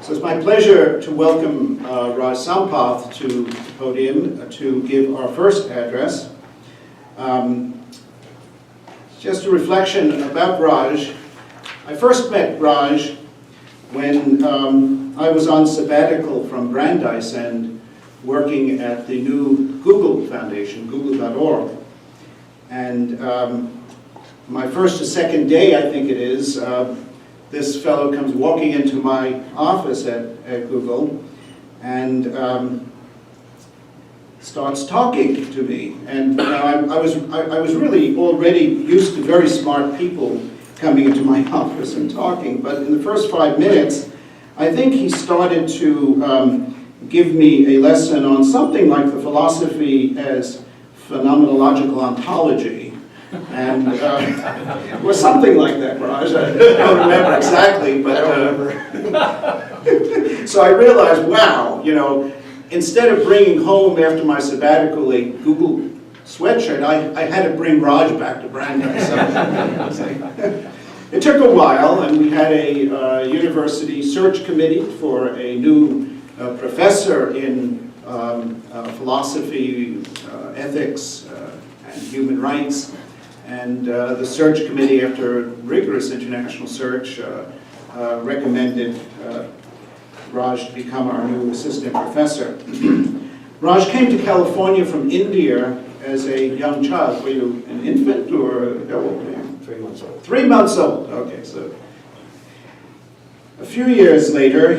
So it's my pleasure to welcome Raj Sampath to the podium to give our first address. Just a reflection about Raj. I first met Raj when I was on sabbatical from Brandeis and working at the new Google Foundation, google.org. And my first or second day, I think it is, this fellow comes walking into my office at Google and starts talking to me. And I was really already used to very smart people coming into my office and talking, but in the first 5 minutes, I think he started to give me a lesson on something like the philosophy as phenomenological ontology. And or something like that, Raj. I don't remember exactly, but so I realized, wow, you know, instead of bringing home after my sabbatical a Google sweatshirt, I had to bring Raj back to Brandeis. So, it took a while, and we had a university search committee for a new professor in philosophy, ethics, and human rights. And the search committee, after rigorous international search, recommended Raj to become our new assistant professor. Raj came to California from India as a young child. Were you an infant or how old were you? 3 months old. 3 months old, okay. So a few years later,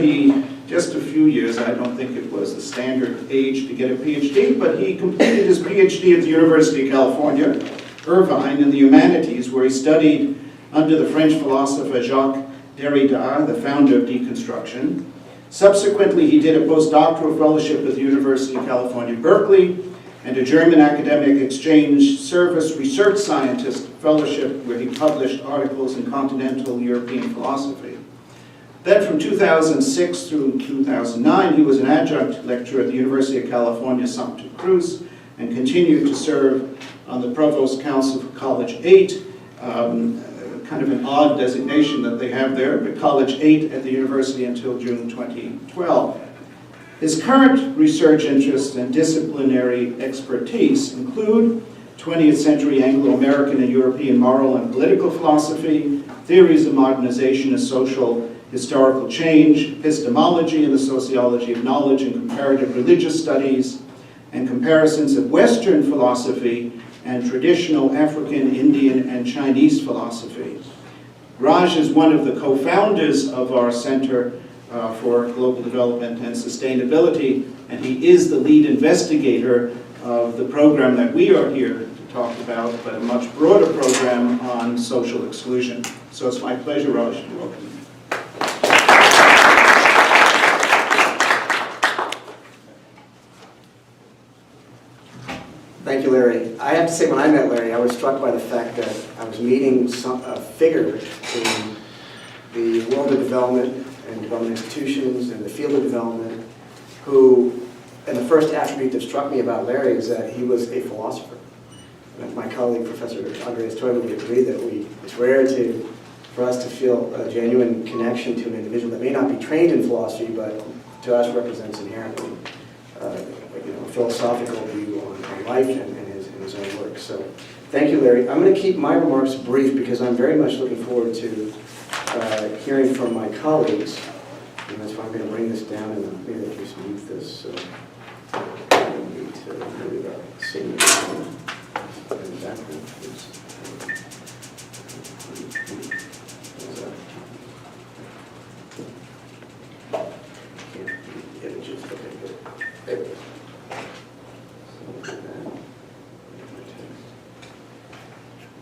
just a few years, I don't think it was the standard age to get a PhD, but he completed his PhD at the University of California, Irvine, in the humanities, where he studied under the French philosopher Jacques Derrida, the founder of deconstruction. Subsequently, he did a postdoctoral fellowship at the University of California, Berkeley, and a German academic exchange service research scientist fellowship, where he published articles in continental European philosophy. Then from 2006 through 2009, he was an adjunct lecturer at the University of California, Santa Cruz, and continued to serve on the Provost Council for College 8, kind of an odd designation that they have there, but College 8 at the university until June 2012. His current research interests and disciplinary expertise include 20th century Anglo-American and European moral and political philosophy, theories of modernization and social historical change, epistemology and the sociology of knowledge and comparative religious studies, and comparisons of Western philosophy and traditional African, Indian, and Chinese philosophy. Raj is one of the co-founders of our Center for Global Development and Sustainability, and he is the lead investigator of the program that we are here to talk about, but a much broader program on social exclusion. So it's my pleasure, Raj, to welcome you. Thank you, Larry. I have to say, when I met Larry, I was struck by the fact that I was meeting a figure in the world of development and development institutions and the field of development who, and the first attribute that struck me about Larry is that he was a philosopher. And my colleague, Professor Andreas Toy, would agree that it's rare for us to feel a genuine connection to an individual that may not be trained in philosophy, but to us represents inherently a philosophical view on life and his own work. So thank you, Larry. I'm going to keep my remarks brief because I'm very much looking forward to hearing from my colleagues. And that's why I'm going to bring this down and maybe I can just move this. So I don't need to worry about seeing it in the background. Images. Okay, good. There we go.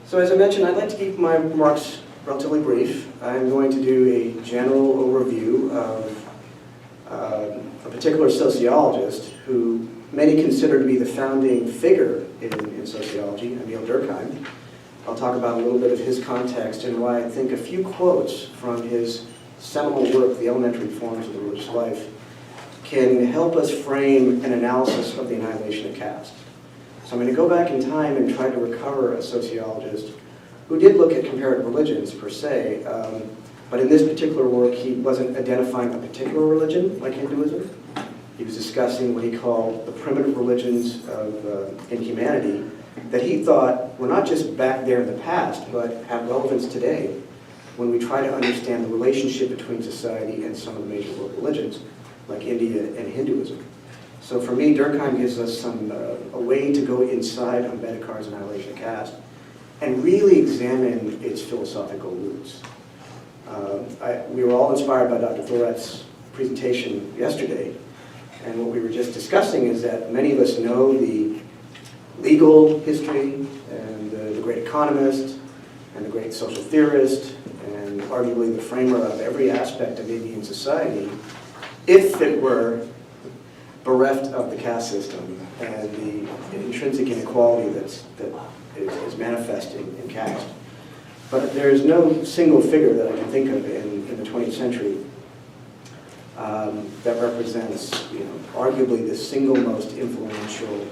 So as I mentioned, I'd like to keep my remarks relatively brief. I'm going to do a general overview of a particular sociologist who many consider to be the founding figure in sociology, Emil Durkheim. I'll talk about a little bit of his context and why I think a few quotes from his seminal work, The Elementary Forms of the Religious Life, can help us frame an analysis of the annihilation of caste. So I'm going to go back in time and try to recover a sociologist who did look at comparative religions per se, But in this particular work, he wasn't identifying a particular religion like Hinduism. He was discussing what he called the primitive religions in humanity that he thought were not just back there in the past, but have relevance today when we try to understand the relationship between society and some of the major world religions, like India and Hinduism. So for me, Durkheim gives us a way to go inside Ambedkar's Annihilation of Caste and really examine its philosophical roots. We were all inspired by Dr. Thorat's presentation yesterday, and what we were just discussing is that many of us know the legal history and the great economist and the great social theorist and arguably the framer of every aspect of Indian society, if it were bereft of the caste system and the intrinsic inequality that is manifesting in caste. But there is no single figure that I can think of in the 20th century that represents, arguably the single most influential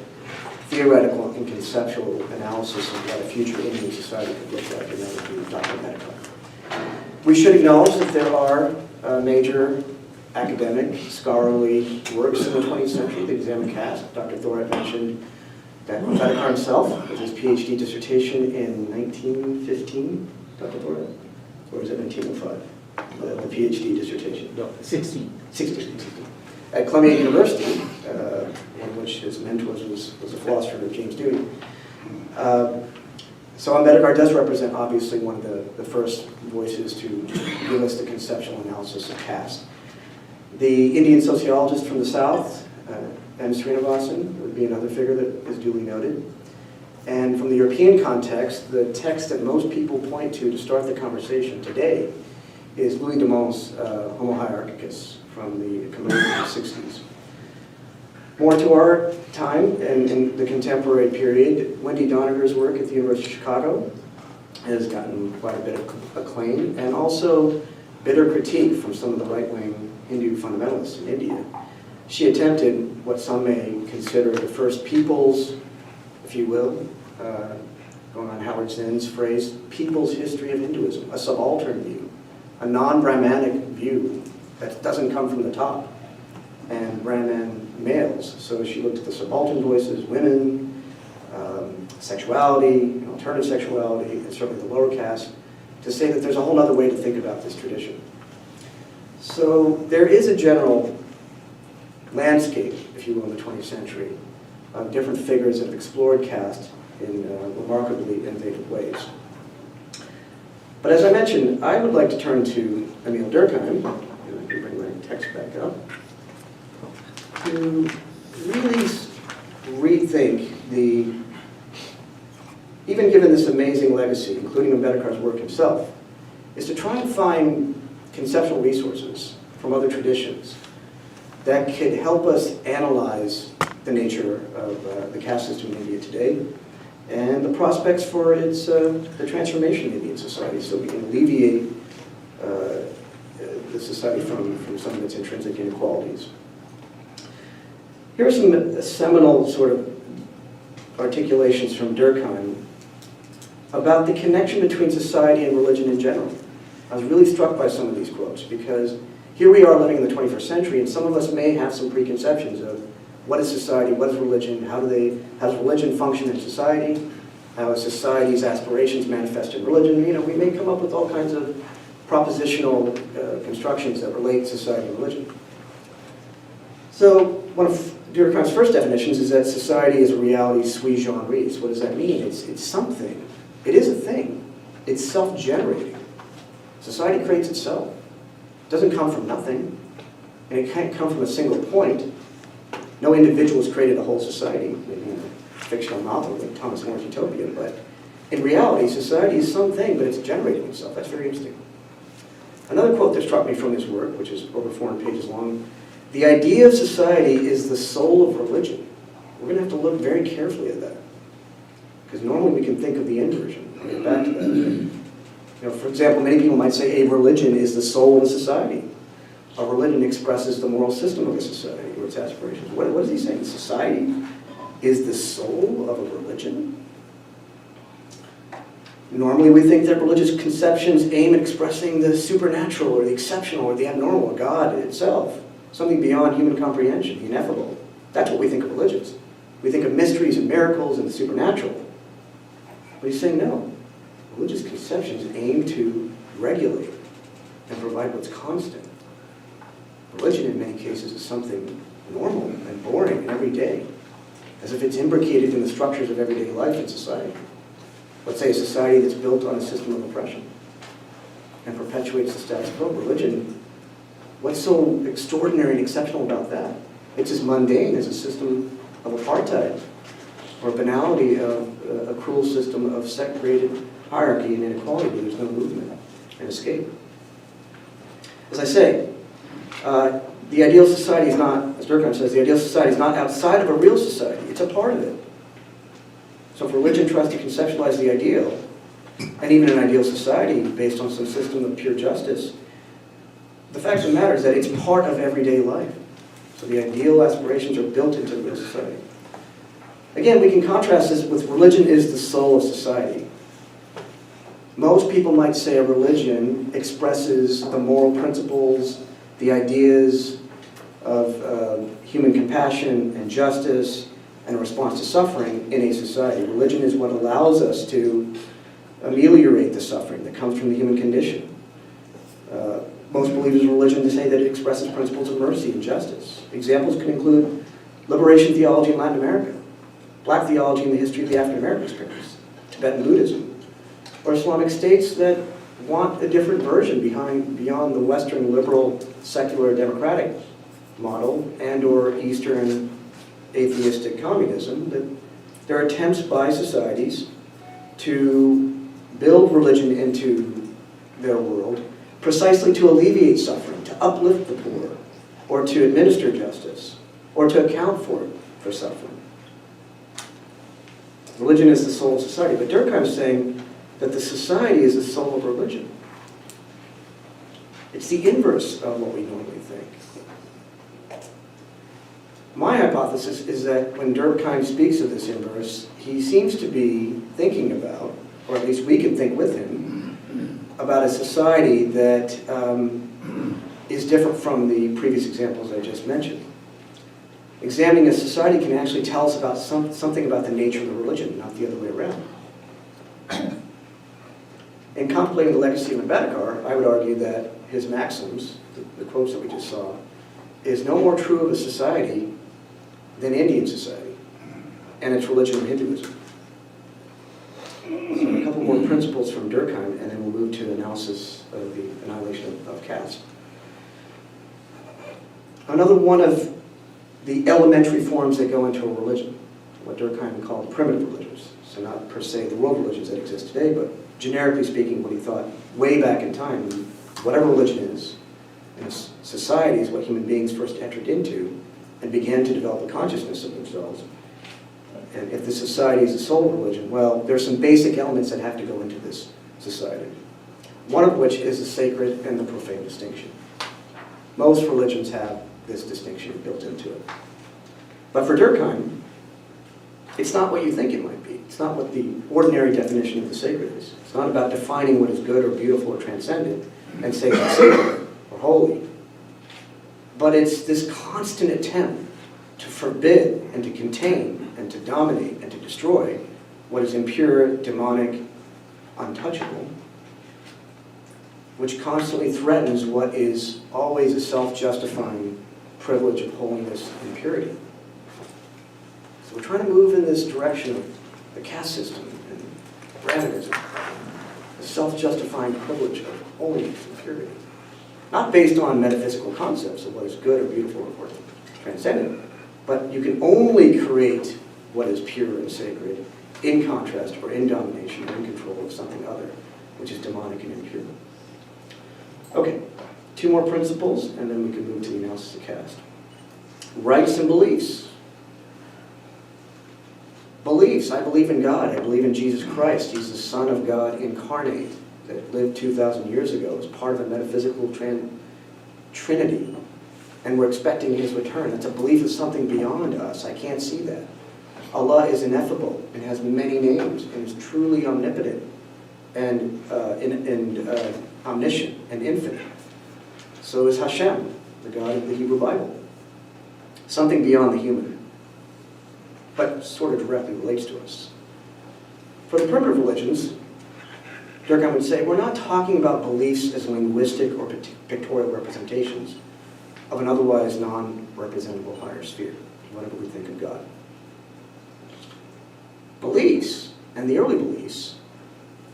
theoretical and conceptual analysis of what a future Indian society could look like, and that would be Dr. Ambedkar. We should acknowledge that there are major academic, scholarly works in the 20th century that examine caste. Dr. Thorat mentioned that Ambedkar himself, with his PhD dissertation in 1915, Dr. Thorat, or is it 1905? The PhD dissertation. No, 16. 16. At Columbia University, one of which his mentors was a philosopher, James Dewey. So Ambedkar does represent, obviously, one of the first voices to give us the conceptual analysis of caste. The Indian sociologist from the South, M. Srinivasan, would be another figure that is duly noted. And from the European context, the text that most people point to start the conversation today is Louis de Mont's Homo Hierarchicus from the commencement of the 60s. More to our time and in the contemporary period, Wendy Doniger's work at the University of Chicago has gotten quite a bit of acclaim, and also bitter critique from some of the right-wing Hindu fundamentalists in India. She attempted what some may consider the first people's, if you will, going on Howard Zinn's phrase, people's history of Hinduism, a subaltern view, a non-Brahmanic view that doesn't come from the top, and Brahman males. So she looked at the subaltern voices, women, sexuality, alternative sexuality, and certainly the lower caste, to say that there's a whole other way to think about this tradition. So there is a general landscape, if you will, in the 20th century, of different figures that have explored caste in remarkably innovative ways. But as I mentioned, I would like to turn to Emil Durkheim, and I can bring my text back up, to really rethink even given this amazing legacy, including Ambedkar's work himself, is to try and find conceptual resources from other traditions that could help us analyze the nature of the caste system in India today and the prospects for the transformation of Indian society, so we can alleviate the society from some of its intrinsic inequalities. Here are some seminal sort of articulations from Durkheim about the connection between society and religion in general. I was really struck by some of these quotes because here we are living in the 21st century, and some of us may have some preconceptions of what is society, what is religion, how does religion function in society, how is society's aspirations manifest in religion. We may come up with all kinds of propositional constructions that relate society and religion. So one of Durkheim's first definitions is that society is a reality sui generis. What does that mean? It's something. It is a thing. It's self-generating. Society creates itself. It doesn't come from nothing, and it can't come from a single point. No individual has created a whole society, maybe in a fictional novel like Thomas More's Utopia, but in reality, society is something, but it's generating itself. That's very interesting. Another quote that struck me from his work, which is over 400 pages long, the idea of society is the soul of religion. We're going to have to look very carefully at that, because normally we can think of the inversion. I'll get back to that. For example, many people might say a religion is the soul of a society. A religion expresses the moral system of a society or its aspirations. What is he saying? Society is the soul of a religion? Normally we think that religious conceptions aim at expressing the supernatural or the exceptional or the abnormal, or God itself, something beyond human comprehension, the ineffable. That's what we think of religions. We think of mysteries and miracles and the supernatural. But he's saying no. Religious conceptions aim to regulate and provide what's constant. Religion in many cases is something normal and boring and everyday, as if it's imbricated in the structures of everyday life in society. Let's say a society that's built on a system of oppression and perpetuates the status quo. Religion, what's so extraordinary and exceptional about that? It's as mundane as a system of apartheid or banality of a cruel system of segregated hierarchy and inequality where there's no movement and escape. As I say, the ideal society is not, as Durkheim says, the ideal society is not outside of a real society. It's a part of it. So if religion tries to conceptualize the ideal, and even an ideal society based on some system of pure justice, the fact of the matter is that it's part of everyday life. So the ideal aspirations are built into the real society. Again, we can contrast this with religion is the soul of society. Most people might say a religion expresses the moral principles, the ideas of human compassion and justice and a response to suffering in a society. Religion is what allows us to ameliorate the suffering that comes from the human condition. Most believers in religion say that it expresses principles of mercy and justice. Examples can include liberation theology in Latin America, black theology in the history of the African American experience, Tibetan Buddhism, or Islamic states that want a different version beyond the Western liberal, secular, democratic model and or Eastern atheistic communism. That there are attempts by societies to build religion into their world precisely to alleviate suffering, to uplift the poor, or to administer justice, or to account for suffering. Religion is the soul of society, but Durkheim is saying that the society is the soul of religion. It's the inverse of what we normally think. My hypothesis is that when Durkheim speaks of this inverse, he seems to be thinking about, or at least we can think with him, about a society that is different from the previous examples I just mentioned. Examining a society can actually tell us about something about the nature of the religion, not the other way around. In contemplating the legacy of Ambedkar, I would argue that his maxims, the quotes that we just saw, is no more true of a society than Indian society and its religion of Hinduism. So a couple more principles from Durkheim, and then we'll move to analysis of the annihilation of caste. Another one of the elementary forms that go into a religion, what Durkheim called primitive religions. So not per se the world religions that exist today, but generically speaking, what he thought way back in time, whatever religion is, in a society is what human beings first entered into and began to develop a consciousness of themselves. And if the society is a soul religion, well, there's some basic elements that have to go into this society. One of which is the sacred and the profane distinction. Most religions have this distinction built into it. But for Durkheim, it's not what you think it might be. It's not what the ordinary definition of the sacred is. It's not about defining what is good or beautiful or transcendent and saying it's sacred or holy. But it's this constant attempt to forbid and to contain and to dominate and to destroy what is impure, demonic, untouchable, which constantly threatens what is always a self-justifying privilege of holiness and purity. So we're trying to move in this direction of the caste system and Brahmanism, the self-justifying privilege of holiness and purity. Not based on metaphysical concepts of what is good or beautiful or transcendent, but you can only create what is pure and sacred in contrast or in domination or in control of something other, which is demonic and impure. Okay, two more principles, and then we can move to the analysis of caste. Rights and beliefs. Beliefs, I believe in God, I believe in Jesus Christ. He's the Son of God incarnate that lived 2,000 years ago as part of a metaphysical trinity. And we're expecting his return. That's a belief of something beyond us. I can't see that. Allah is ineffable and has many names and is truly omnipotent. and omniscient and infinite. So is Hashem, the God of the Hebrew Bible. Something beyond the human, but sort of directly relates to us. For the primitive religions, Durkheim would say, we're not talking about beliefs as linguistic or pictorial representations of an otherwise non-representable higher sphere, whatever we think of God. Beliefs, and the early beliefs,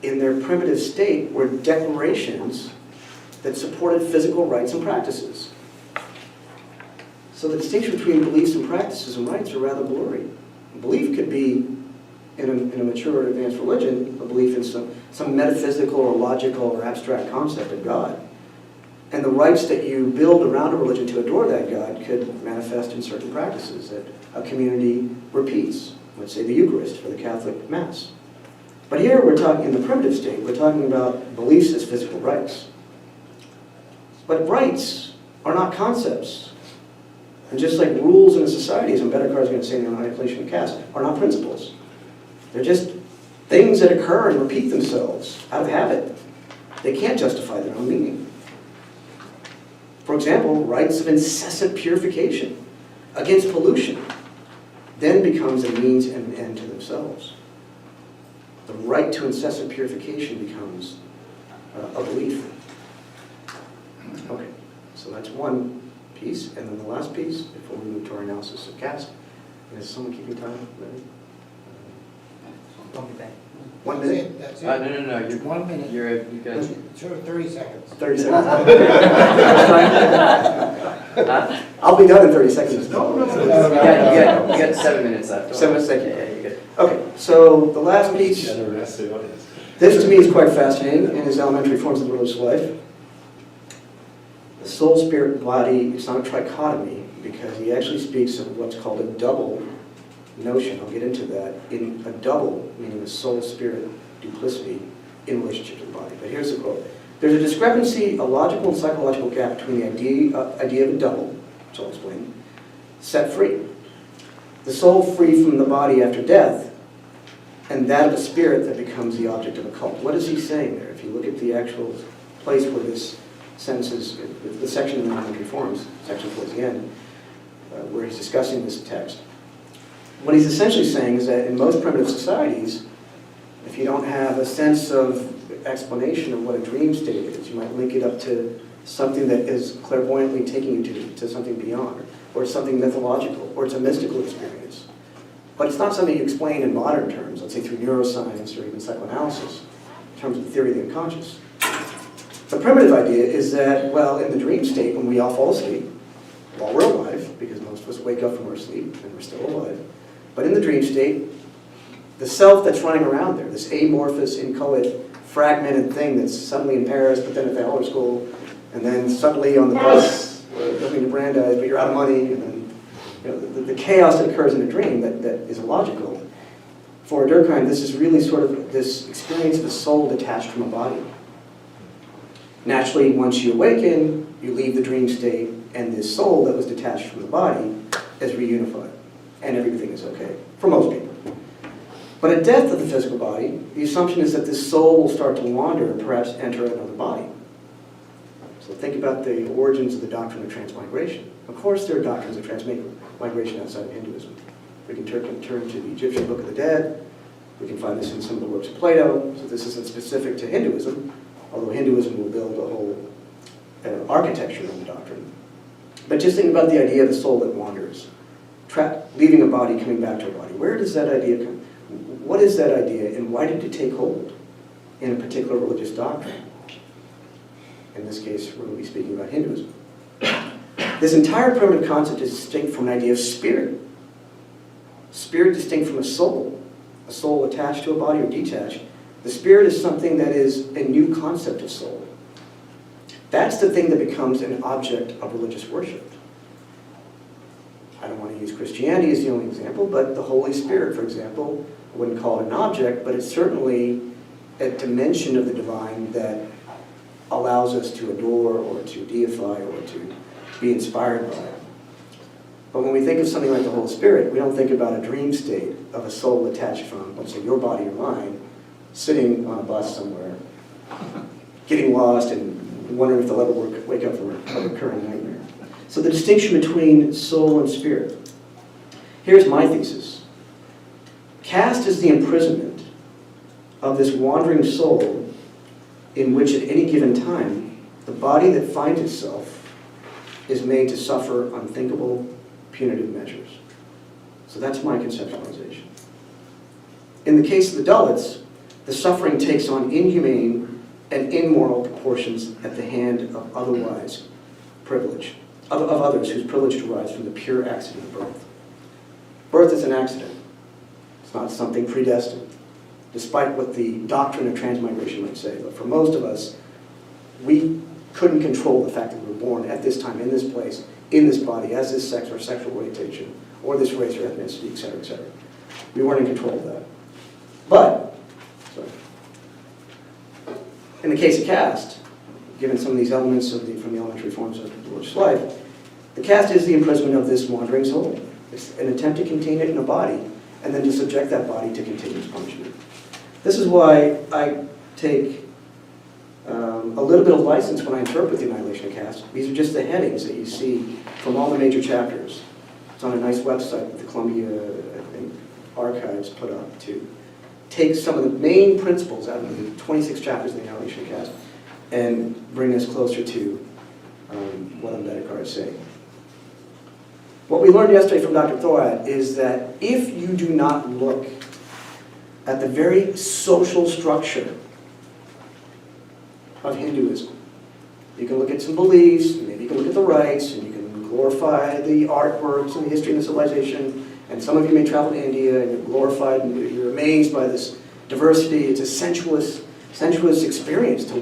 in their primitive state were declarations that supported physical rites and practices. So the distinction between beliefs and practices and rites are rather blurry. Belief could be, in a mature or advanced religion, a belief in some metaphysical or logical or abstract concept of God. And the rites that you build around a religion to adore that God could manifest in certain practices that a community repeats. Let's say the Eucharist for the Catholic Mass. But here we're talking, in the primitive state, we're talking about beliefs as physical rites. But rites are not concepts. And just like rules in a society, as Ambedkar is going to say in the Annihilation of Caste, are not principles. They're just things that occur and repeat themselves out of habit. They can't justify their own meaning. For example, rites of incessant purification against pollution then becomes a means and end to themselves. The right to incessant purification becomes a belief. Okay, so that's one piece. And then the last piece, before we move to our analysis of caste, is someone keeping time? Ready? Don't be back. 1 minute? That's it. No. You're 1 minute. you got. Sure, 30 seconds. 30 seconds. I'll be done in 30 seconds. No. You got 7 minutes left. 7 minutes, thank you. Yeah, you're good. Okay, so the last piece, this to me is quite fascinating in his elementary forms of the religious life. The soul, spirit, body, it's not a trichotomy because he actually speaks of what's called a double notion. I'll get into that. In a double, meaning a soul, spirit, duplicity in relationship to the body. But here's the quote. There's a discrepancy, a logical and psychological gap between the idea of a double, which I'll explain, set free. The soul free from the body after death, and that of a spirit that becomes the object of a cult. What is he saying there? If you look at the actual place where this sentence is, the section in the elementary forms, section towards the end, where he's discussing this text, what he's essentially saying is that in most primitive societies, if you don't have a sense of explanation of what a dream state is, you might link it up to something that is clairvoyantly taking you to something beyond, or something mythological, or it's a mystical experience. But it's not something you explain in modern terms, let's say through neuroscience or even psychoanalysis, in terms of the theory of the unconscious. The primitive idea is that, well, in the dream state, when we all fall asleep, while we're alive, because most of us wake up from our sleep and we're still alive, but in the dream state, the self that's running around there, this amorphous, inchoate, fragmented thing that's suddenly in Paris, but then at the Eller School, and then suddenly on the bus, looking to Brandeis, but you're out of money, and then the chaos that occurs in a dream that is illogical. For Durkheim, this is really sort of this experience of a soul detached from a body. Naturally, once you awaken, you leave the dream state, and this soul that was detached from the body is reunified, and everything is okay, for most people. But at death of the physical body, the assumption is that this soul will start to wander and perhaps enter another body. So think about the origins of the doctrine of transmigration. Of course there are doctrines of transmigration outside of Hinduism. We can turn to the Egyptian Book of the Dead. We can find this in some of the works of Plato. So this isn't specific to Hinduism, although Hinduism will build a whole architecture of the doctrine. But just think about the idea of the soul that wanders, leaving a body, coming back to a body. Where does that idea come? What is that idea, and why did it take hold in a particular religious doctrine? In this case, we're going to be speaking about Hinduism. This entire primitive concept is distinct from an idea of spirit. Spirit distinct from a soul attached to a body or detached. The spirit is something that is a new concept of soul. That's the thing that becomes an object of religious worship. I don't want to use Christianity as the only example, but the Holy Spirit, for example, I wouldn't call it an object, but it's certainly a dimension of the divine that allows us to adore or to deify or to be inspired by. But when we think of something like the Holy Spirit, we don't think about a dream state of a soul attached from, let's say, your body or mine, sitting on a bus somewhere, getting lost and wondering if they'll ever wake up from a recurring nightmare. So the distinction between soul and spirit. Here's my thesis. Caste is the imprisonment of this wandering soul in which at any given time, the body that finds itself is made to suffer unthinkable, punitive measures. So that's my conceptualization. In the case of the Dalits, the suffering takes on inhumane and immoral proportions at the hand of otherwise privilege, of others whose privilege derives from the pure accident of birth. Birth is an accident. It's not something predestined, despite what the doctrine of transmigration might say. But for most of us, we couldn't control the fact that we were born at this time, in this place, in this body, as this sex or sexual orientation, or this race or ethnicity, etc., etc. We weren't in control of that. But, in the case of caste, given some of these elements from the elementary forms of religious life, the caste is the imprisonment of this wandering soul. It's an attempt to contain it in a body, and then to subject that body to continuous punishment. This is why I take a little bit of license when I interpret the Annihilation of Caste. These are just the headings that you see from all the major chapters. It's on a nice website that the Columbia Archives put up to take some of the main principles out of the 26 chapters of the Annihilation of Caste and bring us closer to what Ambedkar is saying. What we learned yesterday from Dr. Thorat is that if you do not look at the very social structure of Hinduism, you can look at some beliefs, maybe you can look at the rites, and you can glorify the artworks and the history and the civilization, and some of you may travel to India and you're glorified and you're amazed by this diversity. It's a sensuous experience to